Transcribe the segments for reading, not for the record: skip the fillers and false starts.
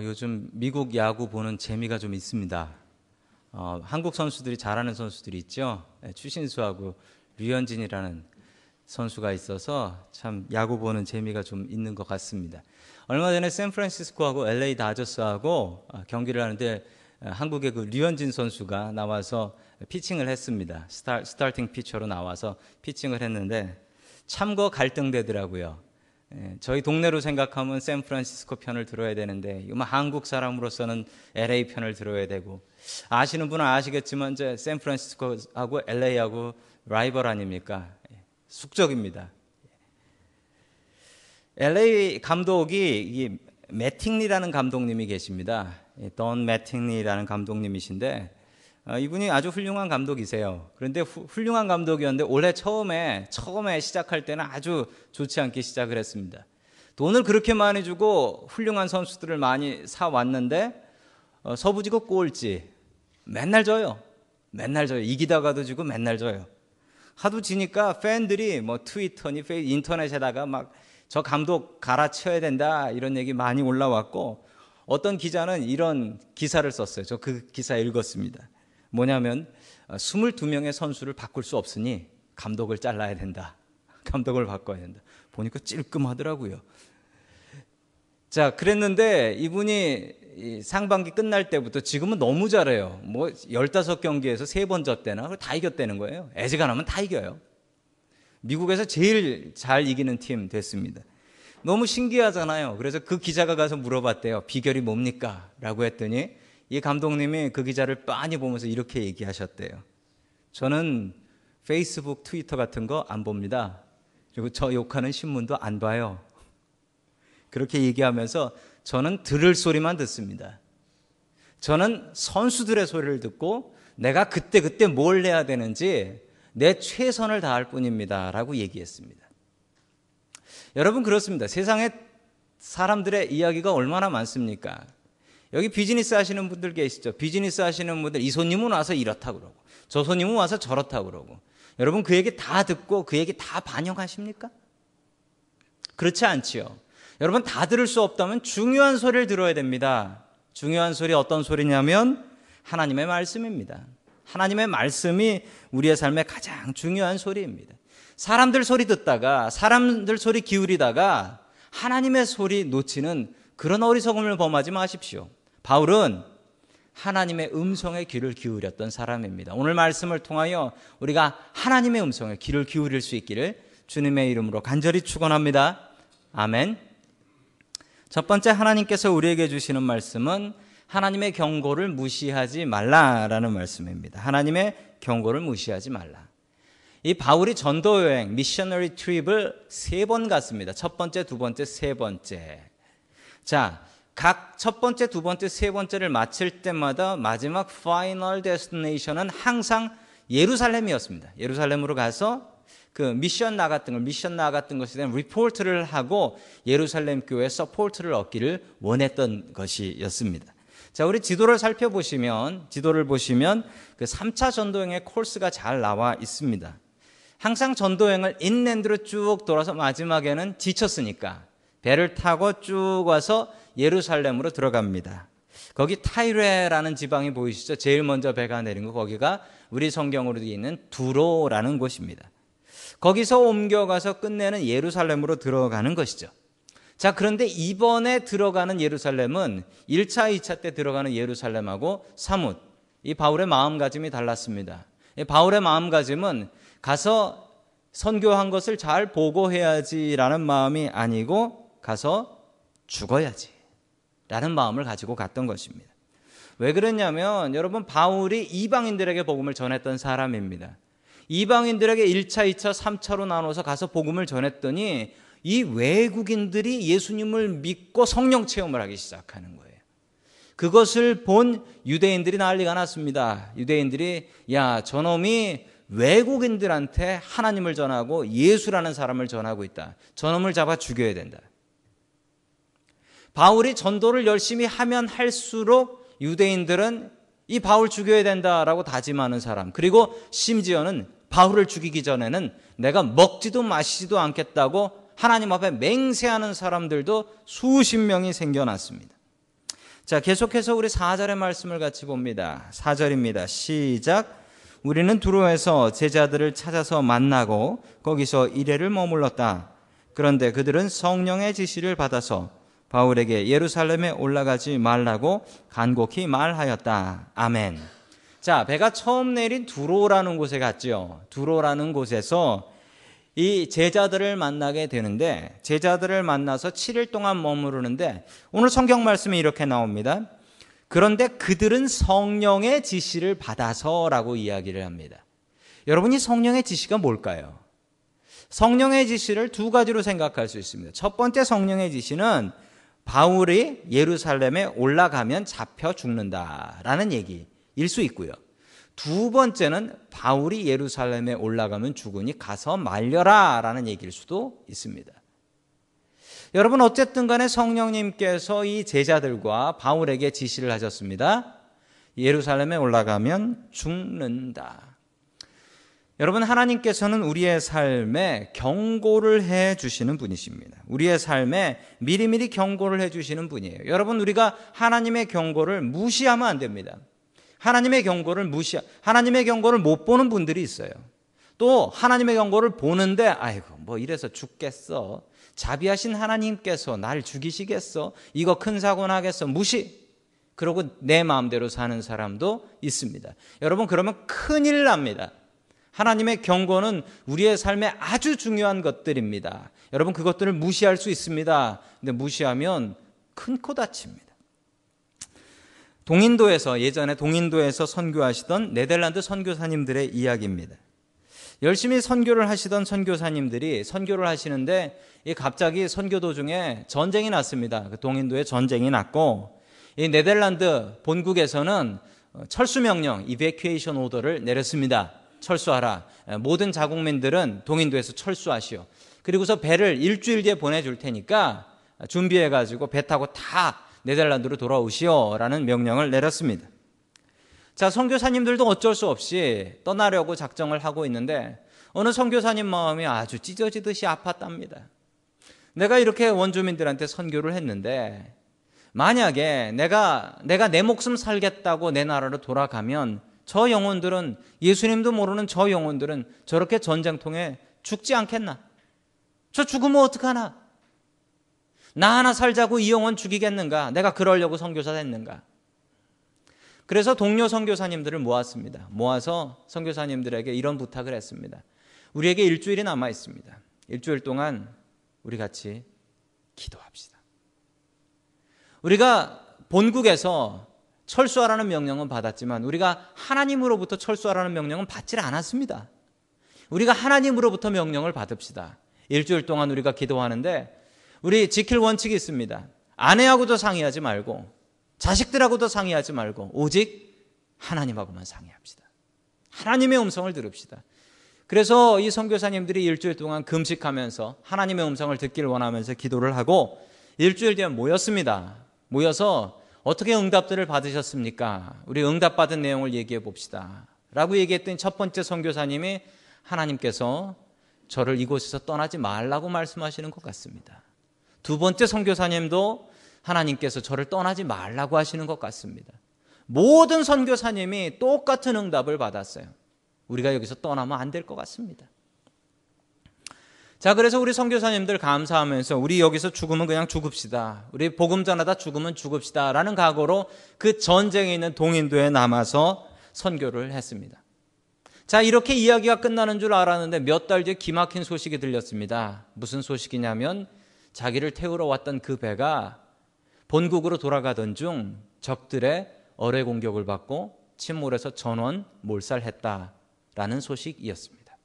요즘 미국 야구 보는 재미가 좀 있습니다. 한국 선수들이 잘하는 선수들이 있죠. 추신수하고 류현진이라는 선수가 있어서 참 야구 보는 재미가 좀 있는 것 같습니다. 얼마 전에 샌프란시스코하고 LA 다저스하고 경기를 하는데 한국의 그 류현진 선수가 나와서 피칭을 했습니다. 스타팅 피처로 나와서 피칭을 했는데 참거 갈등되더라고요. 저희 동네로 생각하면 샌프란시스코 편을 들어야 되는데 한국 사람으로서는 LA 편을 들어야 되고, 아시는 분은 아시겠지만 이제 샌프란시스코하고 LA하고 라이벌 아닙니까? 숙적입니다. LA 감독이 이 매팅리라는 감독님이 계십니다. 던 매팅리라는 감독님이신데 이분이 아주 훌륭한 감독이세요. 그런데 훌륭한 감독이었는데 올해 처음에 시작할 때는 아주 좋지 않게 시작을 했습니다. 돈을 그렇게 많이 주고 훌륭한 선수들을 많이 사왔는데 서부지구 꼴찌 맨날 져요. 이기다가도 지고 맨날 져요. 하도 지니까 팬들이 뭐 트위터니 인터넷에다가 막 저 감독 갈아치워야 된다 이런 얘기 많이 올라왔고, 어떤 기자는 이런 기사를 썼어요. 저 그 기사 읽었습니다. 뭐냐면 22명의 선수를 바꿀 수 없으니 감독을 잘라야 된다. 감독을 바꿔야 된다. 보니까 찔끔하더라고요. 자, 그랬는데 이분이 상반기 끝날 때부터 지금은 너무 잘해요. 뭐 15경기에서 3번 졌대나 다 이겼다는 거예요. 애지간하면 다 이겨요. 미국에서 제일 잘 이기는 팀 됐습니다. 너무 신기하잖아요. 그래서 그 기자가 가서 물어봤대요. 비결이 뭡니까? 라고 했더니 이 감독님이 그 기자를 빤히 보면서 이렇게 얘기하셨대요. 저는 페이스북, 트위터 같은 거 안 봅니다. 그리고 저 욕하는 신문도 안 봐요. 그렇게 얘기하면서 저는 들을 소리만 듣습니다. 저는 선수들의 소리를 듣고 내가 그때 뭘 해야 되는지 내 최선을 다할 뿐입니다. 라고 얘기했습니다. 여러분, 그렇습니다. 세상에 사람들의 이야기가 얼마나 많습니까? 여기 비즈니스 하시는 분들 계시죠? 비즈니스 하시는 분들, 이 손님은 와서 이렇다 그러고 저 손님은 와서 저렇다 그러고, 여러분 그 얘기 다 듣고 그 얘기 다 반영하십니까? 그렇지 않지요. 여러분, 다 들을 수 없다면 중요한 소리를 들어야 됩니다. 중요한 소리, 어떤 소리냐면 하나님의 말씀입니다. 하나님의 말씀이 우리의 삶의 가장 중요한 소리입니다. 사람들 소리 듣다가, 사람들 소리 기울이다가 하나님의 소리 놓치는 그런 어리석음을 범하지 마십시오. 바울은 하나님의 음성에 귀를 기울였던 사람입니다. 오늘 말씀을 통하여 우리가 하나님의 음성에 귀를 기울일 수 있기를 주님의 이름으로 간절히 축원합니다. 아멘. 첫 번째, 하나님께서 우리에게 주시는 말씀은 하나님의 경고를 무시하지 말라라는 말씀입니다. 하나님의 경고를 무시하지 말라. 이 바울이 전도 여행, 미셔너리 트립을 3번 갔습니다. 첫 번째, 두 번째, 세 번째. 자, 각 첫 번째, 두 번째, 세 번째를 마칠 때마다 마지막 파이널 데스티네이션은 항상 예루살렘이었습니다. 예루살렘으로 가서 그 미션 나갔던 것에 대한 리포트를 하고 예루살렘 교회에 서포트를 얻기를 원했던 것이었습니다. 자, 우리 지도를 보시면 그 3차 전도여행의 코스가 잘 나와 있습니다. 항상 전도여행을 인랜드로 쭉 돌아서 마지막에는 지쳤으니까 배를 타고 쭉 와서 예루살렘으로 들어갑니다. 거기 타이레라는 지방이 보이시죠? 제일 먼저 배가 내린 거, 거기가 우리 성경으로 되어 있는 두로라는 곳입니다. 거기서 옮겨가서 끝내는 예루살렘으로 들어가는 것이죠. 자, 그런데 이번에 들어가는 예루살렘은 1차, 2차 때 들어가는 예루살렘하고 사뭇 이 바울의 마음가짐이 달랐습니다. 바울의 마음가짐은 가서 선교한 것을 잘 보고해야지라는 마음이 아니고 가서 죽어야지 라는 마음을 가지고 갔던 것입니다. 왜 그랬냐면, 여러분, 바울이 이방인들에게 복음을 전했던 사람입니다. 이방인들에게 1차, 2차, 3차로 나눠서 가서 복음을 전했더니 이 외국인들이 예수님을 믿고 성령 체험을 하기 시작하는 거예요. 그것을 본 유대인들이 난리가 났습니다. 유대인들이, 야, 저놈이 외국인들한테 하나님을 전하고 예수라는 사람을 전하고 있다. 저놈을 잡아 죽여야 된다. 바울이 전도를 열심히 하면 할수록 유대인들은 이 바울 죽여야 된다라고 다짐하는 사람, 그리고 심지어는 바울을 죽이기 전에는 내가 먹지도 마시지도 않겠다고 하나님 앞에 맹세하는 사람들도 수십 명이 생겨났습니다. 자, 계속해서 우리 4절의 말씀을 같이 봅니다. 4절입니다. 시작. 우리는 두로에서 제자들을 찾아서 만나고 거기서 이래를 머물렀다. 그런데 그들은 성령의 지시를 받아서 바울에게 예루살렘에 올라가지 말라고 간곡히 말하였다. 아멘. 자, 배가 처음 내린 두로라는 곳에 갔죠. 두로라는 곳에서 이 제자들을 만나게 되는데, 제자들을 만나서 7일 동안 머무르는데, 오늘 성경 말씀이 이렇게 나옵니다. 그런데 그들은 성령의 지시를 받아서라고 이야기를 합니다. 여러분이 성령의 지시가 뭘까요? 성령의 지시를 두 가지로 생각할 수 있습니다. 첫 번째 성령의 지시는 바울이 예루살렘에 올라가면 잡혀 죽는다라는 얘기일 수 있고요. 두 번째는 바울이 예루살렘에 올라가면 죽으니 가서 말려라 라는 얘기일 수도 있습니다. 여러분, 어쨌든 간에 성령님께서 이 제자들과 바울에게 지시를 하셨습니다. 예루살렘에 올라가면 죽는다. 여러분, 하나님께서는 우리의 삶에 경고를 해 주시는 분이십니다. 우리의 삶에 미리미리 경고를 해 주시는 분이에요. 여러분, 우리가 하나님의 경고를 무시하면 안 됩니다. 하나님의 경고를 못 보는 분들이 있어요. 또 하나님의 경고를 보는데 아이고 뭐 이래서 죽겠어. 자비하신 하나님께서 날 죽이시겠어. 이거 큰 사고 나겠어. 무시. 그러고 내 마음대로 사는 사람도 있습니다. 여러분, 그러면 큰일 납니다. 하나님의 경고는 우리의 삶에 아주 중요한 것들입니다. 여러분, 그것들을 무시할 수 있습니다. 근데 무시하면 큰 코 다칩니다. 예전에 동인도에서 선교하시던 네덜란드 선교사님들의 이야기입니다. 열심히 선교를 하시던 선교사님들이 선교를 하시는데 갑자기 선교 도중에 전쟁이 났습니다. 동인도에 전쟁이 났고, 이 네덜란드 본국에서는 철수 명령, 이베큐에이션 오더를 내렸습니다. 철수하라. 모든 자국민들은 동인도에서 철수하시오. 그리고서 배를 일주일 뒤에 보내줄 테니까 준비해가지고 배 타고 다 네덜란드로 돌아오시오라는 명령을 내렸습니다. 자, 선교사님들도 어쩔 수 없이 떠나려고 작정을 하고 있는데 어느 선교사님 마음이 아주 찢어지듯이 아팠답니다. 내가 이렇게 원주민들한테 선교를 했는데 만약에 내가 내 목숨 살겠다고 내 나라로 돌아가면 저 영혼들은, 예수님도 모르는 저 영혼들은 저렇게 전쟁통에 죽지 않겠나? 저 죽으면 어떡하나? 나 하나 살자고 이 영혼 죽이겠는가? 내가 그러려고 선교사 됐는가? 그래서 동료 선교사님들을 모았습니다. 모아서 선교사님들에게 이런 부탁을 했습니다. 우리에게 일주일이 남아 있습니다. 일주일 동안 우리 같이 기도합시다. 우리가 본국에서 철수하라는 명령은 받았지만 우리가 하나님으로부터 철수하라는 명령은 받지 않았습니다. 우리가 하나님으로부터 명령을 받읍시다. 일주일 동안 우리가 기도하는데 우리 지킬 원칙이 있습니다. 아내하고도 상의하지 말고 자식들하고도 상의하지 말고 오직 하나님하고만 상의합시다. 하나님의 음성을 들읍시다. 그래서 이 선교사님들이 일주일 동안 금식하면서 하나님의 음성을 듣기를 원하면서 기도를 하고 일주일 뒤에 모였습니다. 모여서 어떻게 응답들을 받으셨습니까? 우리 응답받은 내용을 얘기해 봅시다 라고 얘기했더니 첫 번째 선교사님이 하나님께서 저를 이곳에서 떠나지 말라고 말씀하시는 것 같습니다. 두 번째 선교사님도 하나님께서 저를 떠나지 말라고 하시는 것 같습니다. 모든 선교사님이 똑같은 응답을 받았어요. 우리가 여기서 떠나면 안 될 것 같습니다. 자, 그래서 우리 선교사님들 감사하면서 우리 여기서 죽으면 그냥 죽읍시다. 우리 복음 전하다 죽으면 죽읍시다 라는 각오로 그 전쟁에 있는 동인도에 남아서 선교를 했습니다. 자, 이렇게 이야기가 끝나는 줄 알았는데 몇 달 뒤에 기막힌 소식이 들렸습니다. 무슨 소식이냐면 자기를 태우러 왔던 그 배가 본국으로 돌아가던 중 적들의 어뢰 공격을 받고 침몰해서 전원 몰살했다라는 소식이었습니다.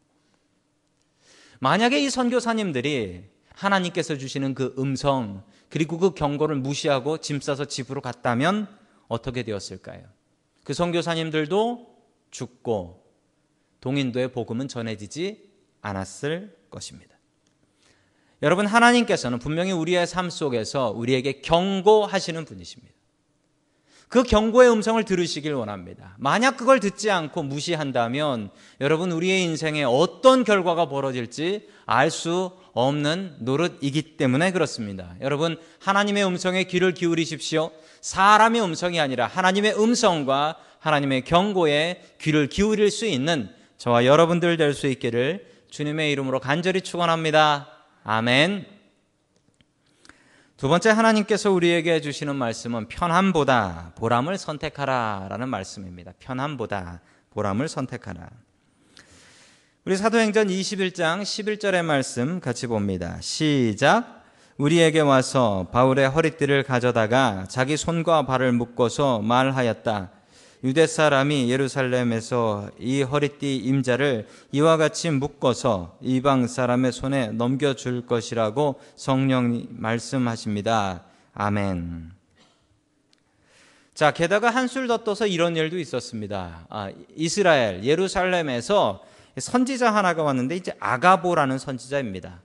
만약에 이 선교사님들이 하나님께서 주시는 그 음성 그리고 그 경고를 무시하고 짐 싸서 집으로 갔다면 어떻게 되었을까요? 그 선교사님들도 죽고 동인도의 복음은 전해지지 않았을 것입니다. 여러분, 하나님께서는 분명히 우리의 삶 속에서 우리에게 경고하시는 분이십니다. 그 경고의 음성을 들으시길 원합니다. 만약 그걸 듣지 않고 무시한다면 여러분 우리의 인생에 어떤 결과가 벌어질지 알 수 없는 노릇이기 때문에 그렇습니다. 여러분 하나님의 음성에 귀를 기울이십시오. 사람의 음성이 아니라 하나님의 음성과 하나님의 경고에 귀를 기울일 수 있는 저와 여러분들 될 수 있기를 주님의 이름으로 간절히 축원합니다. 아멘. 두 번째, 하나님께서 우리에게 주시는 말씀은 편함보다 보람을 선택하라 라는 말씀입니다. 편함보다 보람을 선택하라. 우리 사도행전 21장 11절의 말씀 같이 봅니다. 시작. 우리에게 와서 바울의 허리띠를 가져다가 자기 손과 발을 묶어서 말하였다. 유대 사람이 예루살렘에서 이 허리띠 임자를 이와 같이 묶어서 이방 사람의 손에 넘겨줄 것이라고 성령이 말씀하십니다. 아멘. 자, 게다가 한술 더 떠서 이런 일도 있었습니다. 이스라엘 예루살렘에서 선지자 하나가 왔는데 이제 아가보라는 선지자입니다.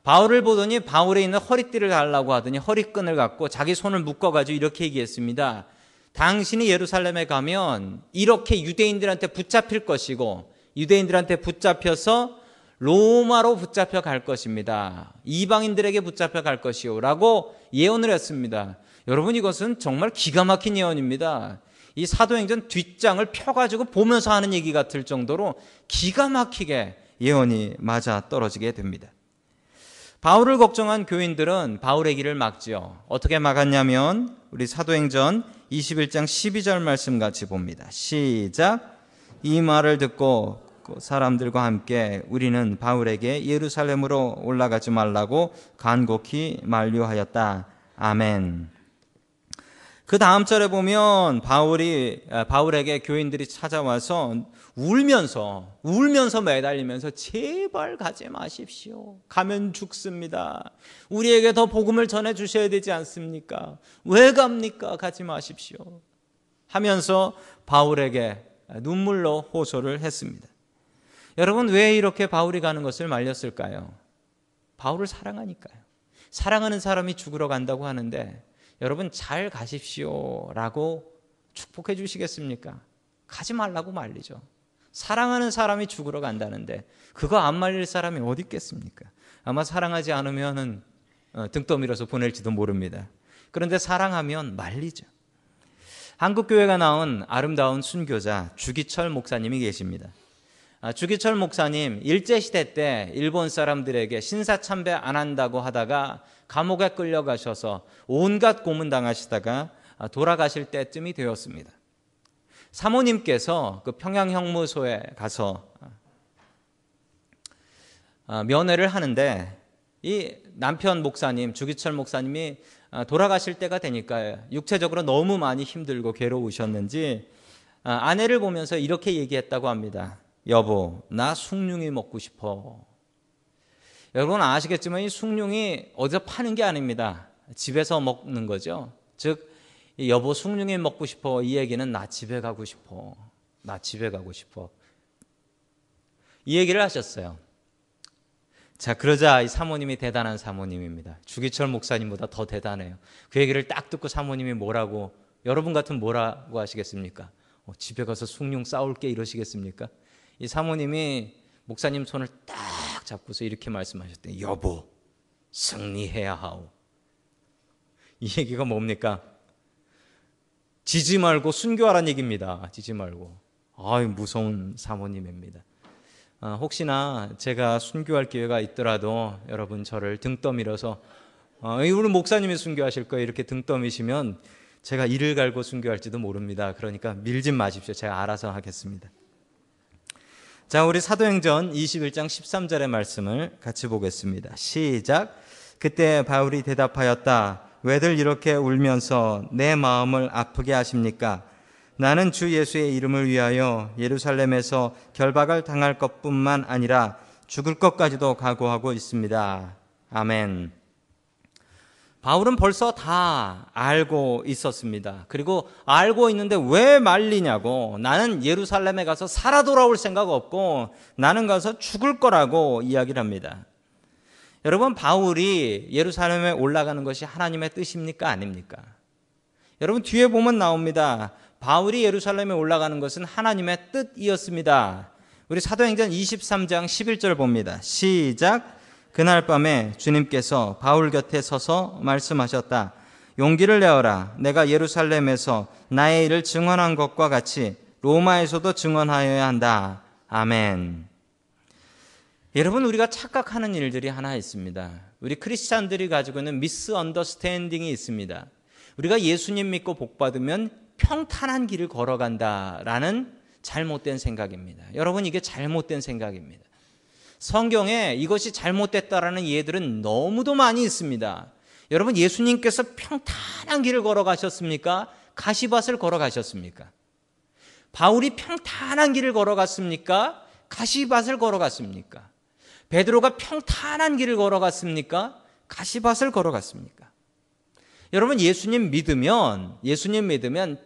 바울을 보더니 바울에 있는 허리띠를 달라고 하더니 허리끈을 갖고 자기 손을 묶어가지고 이렇게 얘기했습니다. 당신이 예루살렘에 가면 이렇게 유대인들한테 붙잡힐 것이고 유대인들한테 붙잡혀서 로마로 붙잡혀 갈 것입니다. 이방인들에게 붙잡혀 갈 것이요 라고 예언을 했습니다. 여러분 이것은 정말 기가 막힌 예언입니다. 이 사도행전 뒷장을 펴가지고 보면서 하는 얘기 같을 정도로 기가 막히게 예언이 맞아 떨어지게 됩니다. 바울을 걱정한 교인들은 바울의 길을 막지요. 어떻게 막았냐면 우리 사도행전 21장 12절 말씀 같이 봅니다. 시작. 이 말을 듣고 사람들과 함께 우리는 바울에게 예루살렘으로 올라가지 말라고 간곡히 만류하였다. 아멘. 그 다음 절에 보면 바울에게 교인들이 찾아와서 울면서 매달리면서 제발 가지 마십시오. 가면 죽습니다. 우리에게 더 복음을 전해 주셔야 되지 않습니까? 왜 갑니까? 가지 마십시오. 하면서 바울에게 눈물로 호소를 했습니다. 여러분 왜 이렇게 바울이 가는 것을 말렸을까요? 바울을 사랑하니까요. 사랑하는 사람이 죽으러 간다고 하는데 여러분 잘 가십시오 라고 축복해 주시겠습니까? 가지 말라고 말리죠. 사랑하는 사람이 죽으러 간다는데 그거 안 말릴 사람이 어디 있겠습니까? 아마 사랑하지 않으면 등 떠밀어서 보낼지도 모릅니다. 그런데 사랑하면 말리죠. 한국교회가 나온 아름다운 순교자 주기철 목사님이 계십니다. 주기철 목사님 일제시대 때 일본 사람들에게 신사참배 안 한다고 하다가 감옥에 끌려가셔서 온갖 고문당하시다가 돌아가실 때쯤이 되었습니다. 사모님께서 그 평양형무소에 가서 면회를 하는데 이 남편 목사님 주기철 목사님이 돌아가실 때가 되니까 육체적으로 너무 많이 힘들고 괴로우셨는지 아내를 보면서 이렇게 얘기했다고 합니다. 여보, 나 숭늉이 먹고 싶어. 여러분 아시겠지만 이 숭늉이 어디서 파는 게 아닙니다. 집에서 먹는 거죠. 즉 여보 숭늉이 먹고 싶어 이 얘기는 나 집에 가고 싶어. 나 집에 가고 싶어. 이 얘기를 하셨어요. 자, 그러자 이 사모님이 대단한 사모님입니다. 주기철 목사님보다 더 대단해요. 그 얘기를 딱 듣고 사모님이 뭐라고, 여러분 같으면 뭐라고 하시겠습니까? 집에 가서 숭늉 싸울게 이러시겠습니까? 이 사모님이 목사님 손을 딱 잡고서 이렇게 말씀하셨대요. 여보, 승리해야 하오. 이 얘기가 뭡니까? 지지 말고 순교하라는 얘기입니다. 지지 말고. 아유, 무서운 사모님입니다. 혹시나 제가 순교할 기회가 있더라도 여러분 저를 등 떠밀어서 우리 목사님이 순교하실 거예요 이렇게 등 떠미시면 제가 이를 갈고 순교할지도 모릅니다. 그러니까 밀지 마십시오. 제가 알아서 하겠습니다. 자, 우리 사도행전 21장 13절의 말씀을 같이 보겠습니다. 시작. 그때 바울이 대답하였다. 왜들 이렇게 울면서 내 마음을 아프게 하십니까? 나는 주 예수의 이름을 위하여 예루살렘에서 결박을 당할 것뿐만 아니라 죽을 것까지도 각오하고 있습니다. 아멘. 바울은 벌써 다 알고 있었습니다. 그리고 알고 있는데 왜 말리냐고. 나는 예루살렘에 가서 살아 돌아올 생각 없고 나는 가서 죽을 거라고 이야기를 합니다. 여러분 바울이 예루살렘에 올라가는 것이 하나님의 뜻입니까? 아닙니까? 여러분 뒤에 보면 나옵니다. 바울이 예루살렘에 올라가는 것은 하나님의 뜻이었습니다. 우리 사도행전 23장 11절 봅니다. 시작. 그날 밤에 주님께서 바울 곁에 서서 말씀하셨다. 용기를 내어라. 내가 예루살렘에서 나의 일을 증언한 것과 같이 로마에서도 증언하여야 한다. 아멘. 여러분, 우리가 착각하는 일들이 하나 있습니다. 우리 크리스찬들이 가지고 있는 미스언더스탠딩이 있습니다. 우리가 예수님 믿고 복받으면 평탄한 길을 걸어간다라는 잘못된 생각입니다. 여러분, 이게 잘못된 생각입니다. 성경에 이것이 잘못됐다라는 예들은 너무도 많이 있습니다. 여러분, 예수님께서 평탄한 길을 걸어가셨습니까? 가시밭을 걸어가셨습니까? 바울이 평탄한 길을 걸어갔습니까? 가시밭을 걸어갔습니까? 베드로가 평탄한 길을 걸어갔습니까? 가시밭을 걸어갔습니까? 여러분, 예수님 믿으면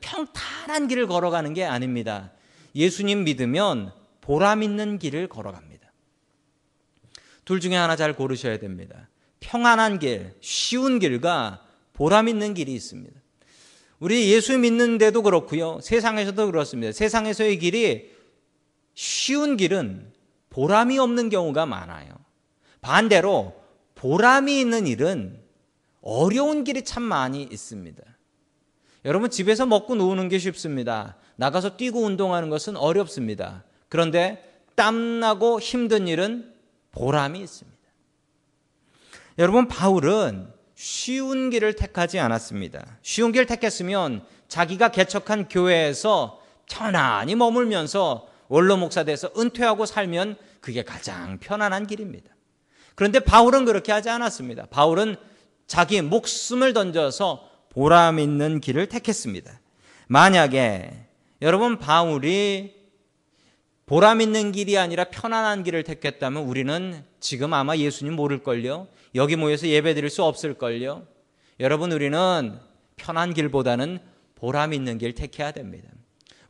평탄한 길을 걸어가는 게 아닙니다. 예수님 믿으면 보람 있는 길을 걸어갑니다. 둘 중에 하나 잘 고르셔야 됩니다. 평안한 길, 쉬운 길과 보람 있는 길이 있습니다. 우리 예수 믿는데도 그렇고요. 세상에서도 그렇습니다. 세상에서의 길이 쉬운 길은 보람이 없는 경우가 많아요. 반대로 보람이 있는 일은 어려운 길이 참 많이 있습니다. 여러분, 집에서 먹고 노는 게 쉽습니다. 나가서 뛰고 운동하는 것은 어렵습니다. 그런데 땀나고 힘든 일은 보람이 있습니다. 여러분, 바울은 쉬운 길을 택하지 않았습니다. 쉬운 길을 택했으면 자기가 개척한 교회에서 편안히 머물면서 원로 목사 돼서 은퇴하고 살면 그게 가장 편안한 길입니다. 그런데 바울은 그렇게 하지 않았습니다. 바울은 자기 목숨을 던져서 보람 있는 길을 택했습니다. 만약에 여러분, 바울이 보람 있는 길이 아니라 편안한 길을 택했다면 우리는 지금 아마 예수님 모를걸요. 여기 모여서 예배드릴 수 없을걸요. 여러분, 우리는 편한 길보다는 보람 있는 길 택해야 됩니다.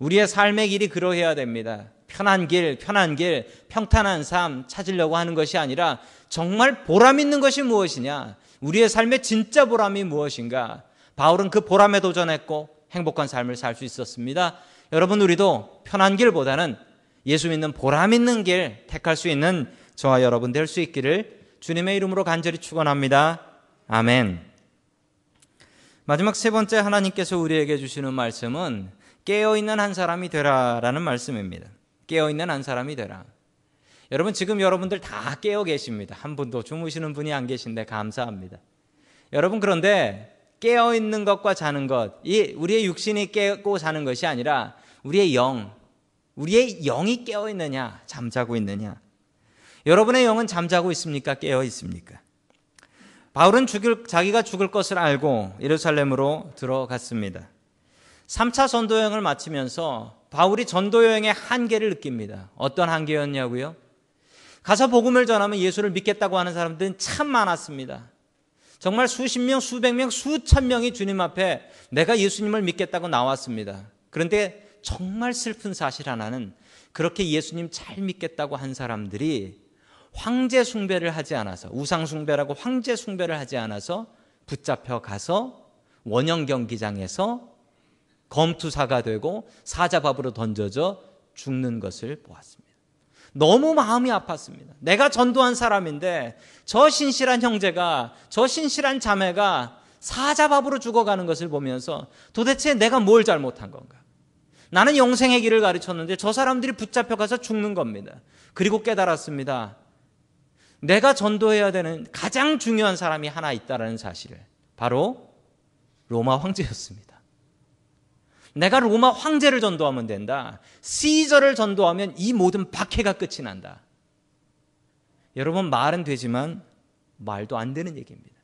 우리의 삶의 길이 그러해야 됩니다. 편한 길, 평탄한 삶 찾으려고 하는 것이 아니라 정말 보람 있는 것이 무엇이냐, 우리의 삶의 진짜 보람이 무엇인가. 바울은 그 보람에 도전했고 행복한 삶을 살 수 있었습니다. 여러분, 우리도 편한 길보다는 예수 믿는 보람 있는 길 택할 수 있는 저와 여러분 될 수 있기를 주님의 이름으로 간절히 축원합니다. 아멘. 마지막 세 번째, 하나님께서 우리에게 주시는 말씀은 깨어있는 한 사람이 되라라는 말씀입니다. 깨어있는 한 사람이 되라. 여러분, 지금 여러분들 다 깨어 계십니다. 한 분도 주무시는 분이 안 계신데 감사합니다. 여러분, 그런데 깨어있는 것과 자는 것, 우리의 육신이 깨고 자는 것이 아니라 우리의 영이 깨어있느냐, 잠자고 있느냐. 여러분의 영은 잠자고 있습니까? 깨어 있습니까? 바울은 자기가 죽을 것을 알고 예루살렘으로 들어갔습니다. 3차 전도여행을 마치면서 바울이 전도여행의 한계를 느낍니다. 어떤 한계였냐고요? 가서 복음을 전하면 예수를 믿겠다고 하는 사람들은 참 많았습니다. 정말 수십 명, 수백 명, 수천 명이 주님 앞에 내가 예수님을 믿겠다고 나왔습니다. 그런데 정말 슬픈 사실 하나는 그렇게 예수님 잘 믿겠다고 한 사람들이 황제 숭배를 하지 않아서, 우상 숭배라고 황제 숭배를 하지 않아서 붙잡혀 가서 원형 경기장에서 검투사가 되고 사자밥으로 던져져 죽는 것을 보았습니다. 너무 마음이 아팠습니다. 내가 전도한 사람인데 저 신실한 형제가, 저 신실한 자매가 사자밥으로 죽어가는 것을 보면서 도대체 내가 뭘 잘못한 건가? 나는 영생의 길을 가르쳤는데 저 사람들이 붙잡혀 가서 죽는 겁니다. 그리고 깨달았습니다. 내가 전도해야 되는 가장 중요한 사람이 하나 있다는 사실을, 바로 로마 황제였습니다. 내가 로마 황제를 전도하면 된다. 시저를 전도하면 이 모든 박해가 끝이 난다. 여러분, 말은 되지만 말도 안 되는 얘기입니다.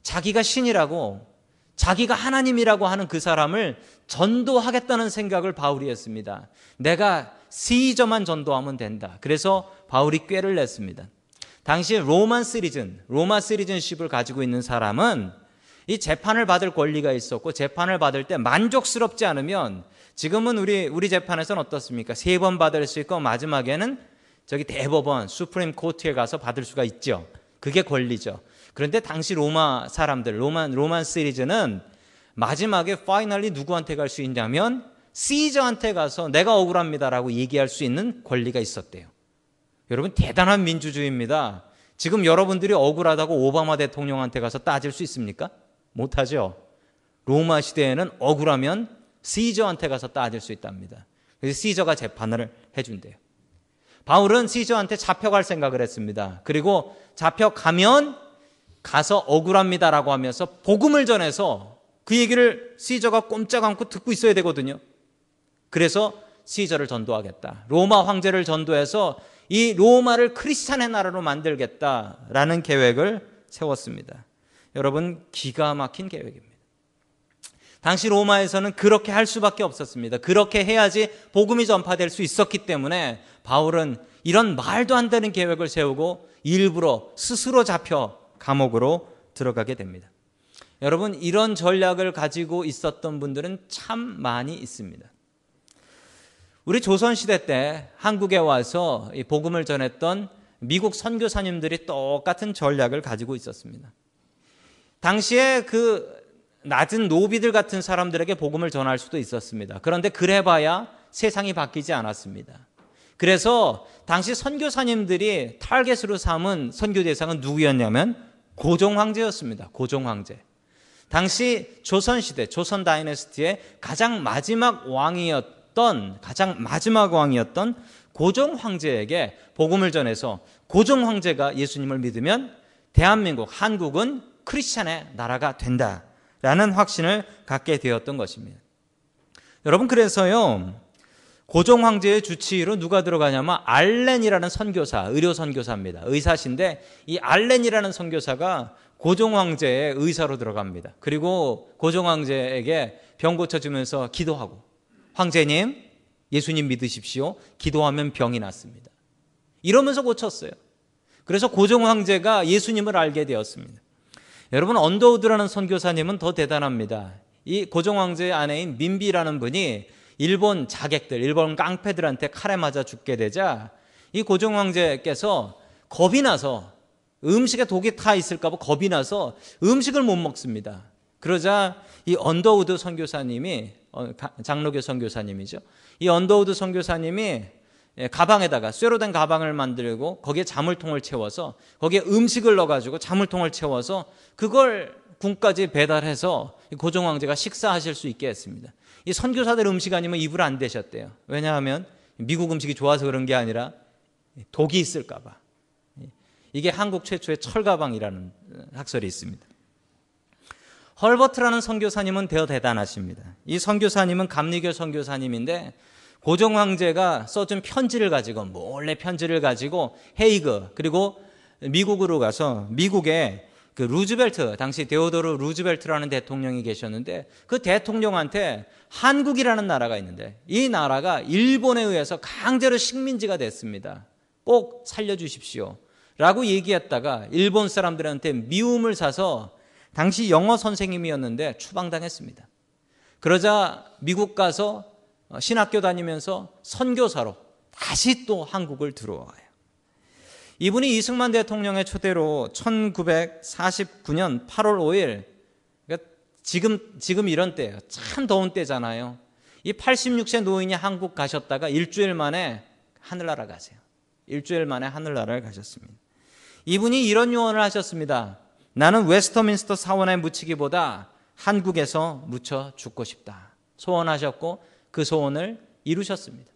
자기가 신이라고, 자기가 하나님이라고 하는 그 사람을 전도하겠다는 생각을 바울이 했습니다. 내가 시저만 전도하면 된다. 그래서 바울이 꾀를 냈습니다. 당시 로마 시리즌십을 가지고 있는 사람은 이 재판을 받을 권리가 있었고, 재판을 받을 때 만족스럽지 않으면, 지금은 우리 재판에서는 어떻습니까? 3번 받을 수 있고 마지막에는 저기 대법원 수프림 코트에 가서 받을 수가 있죠. 그게 권리죠. 그런데 당시 로마 사람들, 로만 시리즈는 마지막에 파이널리 누구한테 갈 수 있냐면 시저한테 가서 내가 억울합니다라고 얘기할 수 있는 권리가 있었대요. 여러분 대단한 민주주의입니다. 지금 여러분들이 억울하다고 오바마 대통령한테 가서 따질 수 있습니까? 못하죠. 로마 시대에는 억울하면 시저한테 가서 따질 수 있답니다. 그래서 시저가 재판을 해준대요. 바울은 시저한테 잡혀갈 생각을 했습니다. 그리고 잡혀가면 가서 억울합니다라고 하면서 복음을 전해서 그 얘기를 시저가 꼼짝 않고 듣고 있어야 되거든요. 그래서 시저를 전도하겠다. 로마 황제를 전도해서 이 로마를 크리스찬의 나라로 만들겠다라는 계획을 세웠습니다. 여러분 기가 막힌 계획입니다. 당시 로마에서는 그렇게 할 수밖에 없었습니다. 그렇게 해야지 복음이 전파될 수 있었기 때문에 바울은 이런 말도 안 되는 계획을 세우고 일부러 스스로 잡혀 감옥으로 들어가게 됩니다. 여러분 이런 전략을 가지고 있었던 분들은 참 많이 있습니다. 우리 조선시대 때 한국에 와서 이 복음을 전했던 미국 선교사님들이 똑같은 전략을 가지고 있었습니다. 당시에 그 낮은 노비들 같은 사람들에게 복음을 전할 수도 있었습니다. 그런데 그래봐야 세상이 바뀌지 않았습니다. 그래서 당시 선교사님들이 타겟으로 삼은 선교 대상은 누구였냐면 고종황제였습니다. 고종황제. 당시 조선시대, 조선 다이너스티의 가장 마지막 왕이었던 고종황제에게 복음을 전해서 고종황제가 예수님을 믿으면 대한민국, 한국은 크리스찬의 나라가 된다라는 확신을 갖게 되었던 것입니다. 여러분 그래서요 고종황제의 주치의로 누가 들어가냐면 알렌이라는 선교사, 의료 선교사입니다. 의사신데 이 알렌이라는 선교사가 고종황제의 의사로 들어갑니다. 그리고 고종황제에게 병 고쳐주면서 기도하고 황제님 예수님 믿으십시오. 기도하면 병이 낫습니다. 이러면서 고쳤어요. 그래서 고종황제가 예수님을 알게 되었습니다. 여러분 언더우드라는 선교사님은 더 대단합니다. 이 고종황제의 아내인 민비라는 분이 일본 자객들, 일본 깡패들한테 칼에 맞아 죽게 되자 이 고종황제께서 겁이 나서 음식에 독이 타 있을까 봐 겁이 나서 음식을 못 먹습니다. 그러자 이 언더우드 선교사님이 장로교 선교사님이죠. 이 언더우드 선교사님이 가방에다가 쇠로 된 가방을 만들고 거기에 자물통을 채워서 거기에 음식을 넣어가지고 자물통을 채워서 그걸 군까지 배달해서 고종황제가 식사하실 수 있게 했습니다. 이 선교사들 음식 아니면 입을 안 대셨대요. 왜냐하면 미국 음식이 좋아서 그런 게 아니라 독이 있을까 봐. 이게 한국 최초의 철가방이라는 학설이 있습니다. 헐버트라는 선교사님은 더 대단하십니다. 이 선교사님은 감리교 선교사님인데 고종황제가 써준 편지를 가지고 몰래 편지를 가지고 헤이그 그리고 미국으로 가서 미국에 그 루즈벨트 당시 데오도르 루즈벨트라는 대통령이 계셨는데 그 대통령한테 한국이라는 나라가 있는데 이 나라가 일본에 의해서 강제로 식민지가 됐습니다. 꼭 살려주십시오 라고 얘기했다가 일본 사람들한테 미움을 사서 당시 영어 선생님이었는데 추방당했습니다. 그러자 미국 가서 신학교 다니면서 선교사로 다시 또 한국을 들어와요. 이분이 이승만 대통령의 초대로 1949년 8월 5일 그러니까 지금 이런 때예요. 참 더운 때잖아요. 이 86세 노인이 한국 가셨다가 일주일 만에 하늘나라 가세요. 일주일 만에 하늘나라를 가셨습니다. 이분이 이런 유언을 하셨습니다. 나는 웨스터민스터 사원에 묻히기보다 한국에서 묻혀 죽고 싶다. 소원하셨고 그 소원을 이루셨습니다.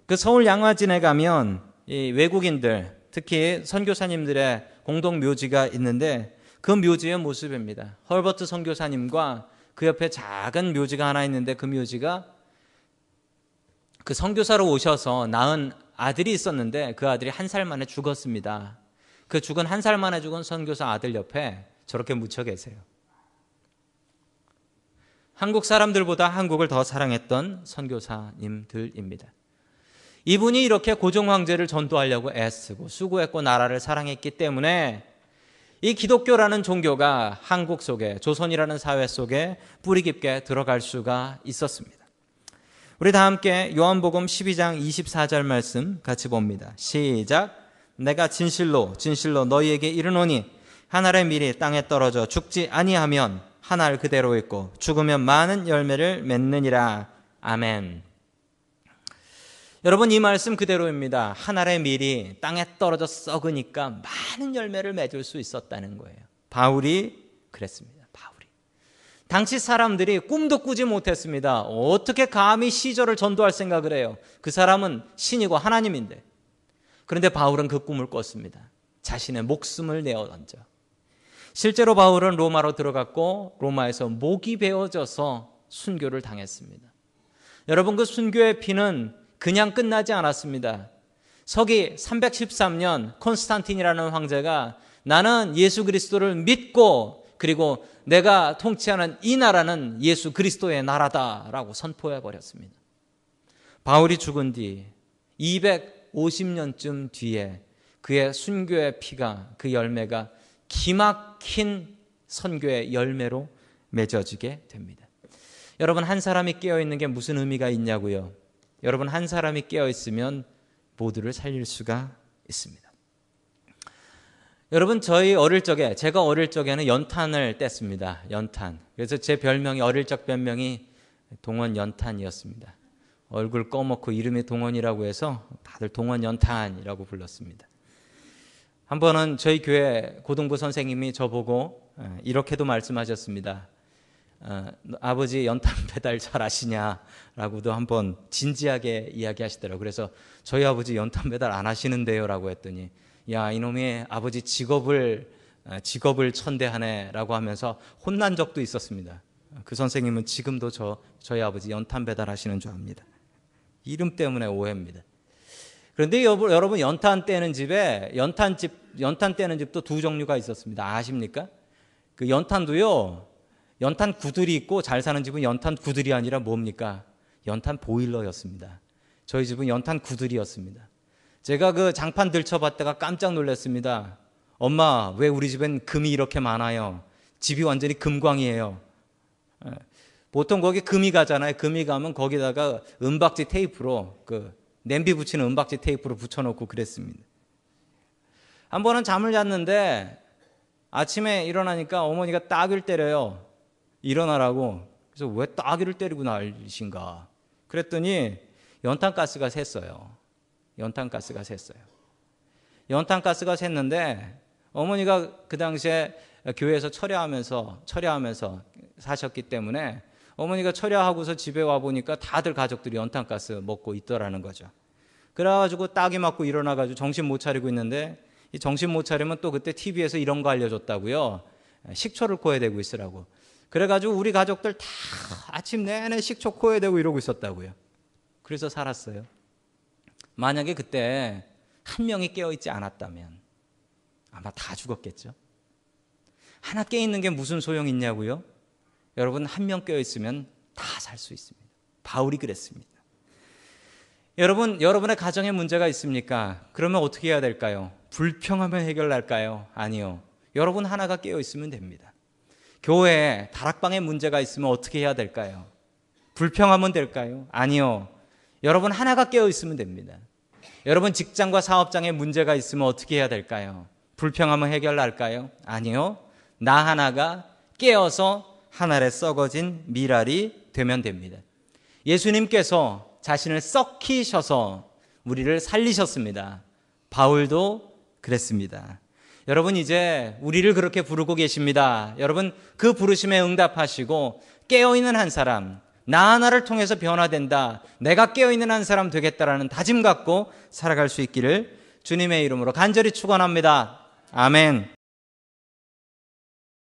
그 서울 양화진에 가면 이 외국인들 특히 선교사님들의 공동 묘지가 있는데 그 묘지의 모습입니다. 헐버트 선교사님과 그 옆에 작은 묘지가 하나 있는데 그 묘지가 그 선교사로 오셔서 낳은 아들이 있었는데 그 아들이 1살 만에 죽었습니다. 그 죽은 1살 만에 죽은 선교사 아들 옆에 저렇게 묻혀 계세요. 한국 사람들보다 한국을 더 사랑했던 선교사님들입니다. 이분이 이렇게 고종황제를 전도하려고 애쓰고 수고했고 나라를 사랑했기 때문에 이 기독교라는 종교가 한국 속에 조선이라는 사회 속에 뿌리 깊게 들어갈 수가 있었습니다. 우리 다 함께 요한복음 12장 24절 말씀 같이 봅니다. 시작. 내가 진실로 너희에게 이르노니 한 알의 밀이 땅에 떨어져 죽지 아니하면 한 알 그대로 있고 죽으면 많은 열매를 맺느니라. 아멘. 여러분, 이 말씀 그대로입니다. 한 알의 밀이 땅에 떨어져 썩으니까 많은 열매를 맺을 수 있었다는 거예요. 바울이 그랬습니다. 바울이. 당시 사람들이 꿈도 꾸지 못했습니다. 어떻게 감히 시저를 전도할 생각을 해요? 그 사람은 신이고 하나님인데. 그런데 바울은 그 꿈을 꿨습니다. 자신의 목숨을 내어 던져. 실제로 바울은 로마로 들어갔고 로마에서 목이 베어져서 순교를 당했습니다. 여러분, 그 순교의 피는 그냥 끝나지 않았습니다. 서기 313년 콘스탄틴이라는 황제가 나는 예수 그리스도를 믿고 그리고 내가 통치하는 이 나라는 예수 그리스도의 나라다라고 선포해 버렸습니다. 바울이 죽은 뒤 250년쯤 뒤에 그의 순교의 피가, 그 열매가 기막힌 선교의 열매로 맺어지게 됩니다. 여러분, 한 사람이 깨어있는 게 무슨 의미가 있냐고요? 여러분, 한 사람이 깨어있으면 모두를 살릴 수가 있습니다. 여러분, 제가 어릴 적에는 연탄을 뗐습니다. 연탄. 그래서 제 별명이, 어릴 적 별명이 동원 연탄이었습니다. 얼굴 꺼먹고 이름이 동원이라고 해서 다들 동원 연탄이라고 불렀습니다. 한 번은 저희 교회 고등부 선생님이 저보고 이렇게도 말씀하셨습니다. 아버지 연탄 배달 잘 하시냐라고도 한번 진지하게 이야기하시더라고요. 그래서 저희 아버지 연탄 배달 안 하시는데요 라고 했더니, 야, 이놈이 아버지 직업을 천대하네 라고 하면서 혼난 적도 있었습니다. 그 선생님은 지금도 저희 아버지 연탄 배달 하시는 줄 압니다. 이름 때문에 오해입니다. 그런데 여러분, 연탄 떼는 집도 두 종류가 있었습니다. 아십니까? 그 연탄도요, 연탄 구들이 있고 잘 사는 집은 연탄 구들이 아니라 뭡니까? 연탄 보일러였습니다. 저희 집은 연탄 구들이었습니다. 제가 그 장판 들춰봤다가 깜짝 놀랐습니다. 엄마, 왜 우리 집엔 금이 이렇게 많아요? 집이 완전히 금광이에요. 보통 거기 금이 가잖아요. 금이 가면 거기다가 은박지 테이프로, 냄비 붙이는 은박지 테이프로 붙여놓고 그랬습니다. 한 번은 잠을 잤는데 아침에 일어나니까 어머니가 따귀를 때려요. 일어나라고. 그래서 왜 따귀를 때리고 날리신가? 그랬더니 연탄가스가 샜어요. 연탄가스가 샜는데 어머니가 그 당시에 교회에서 철야하면서 사셨기 때문에 어머니가 철야하고서 집에 와보니까 다들 가족들이 연탄가스 먹고 있더라는 거죠. 그래가지고 따귀 맞고 일어나가지고 정신 못 차리고 있는데, 이 정신 못 차리면 또 그때 TV에서 이런 거 알려줬다고요. 식초를 코에 대고 있으라고. 그래가지고 우리 가족들 다 아침 내내 식초 코에 대고 이러고 있었다고요. 그래서 살았어요. 만약에 그때 한 명이 깨어있지 않았다면 아마 다 죽었겠죠. 하나 깨어있는 게 무슨 소용이 있냐고요? 여러분, 한 명 깨어있으면 다 살 수 있습니다. 바울이 그랬습니다. 여러분의 가정에 문제가 있습니까? 그러면 어떻게 해야 될까요? 불평하면 해결날까요? 아니요. 여러분 하나가 깨어있으면 됩니다. 교회에 다락방에 문제가 있으면 어떻게 해야 될까요? 불평하면 될까요? 아니요. 여러분 하나가 깨어있으면 됩니다. 여러분 직장과 사업장에 문제가 있으면 어떻게 해야 될까요? 불평하면 해결날까요? 아니요. 나 하나가 깨어서 한 알에 썩어진 밀알이 되면 됩니다. 예수님께서 자신을 썩히셔서 우리를 살리셨습니다. 바울도 그랬습니다. 여러분, 이제 우리를 그렇게 부르고 계십니다. 여러분, 그 부르심에 응답하시고 깨어있는 한 사람, 나 하나를 통해서 변화된다, 내가 깨어있는 한 사람 되겠다라는 다짐 갖고 살아갈 수 있기를 주님의 이름으로 간절히 축원합니다. 아멘.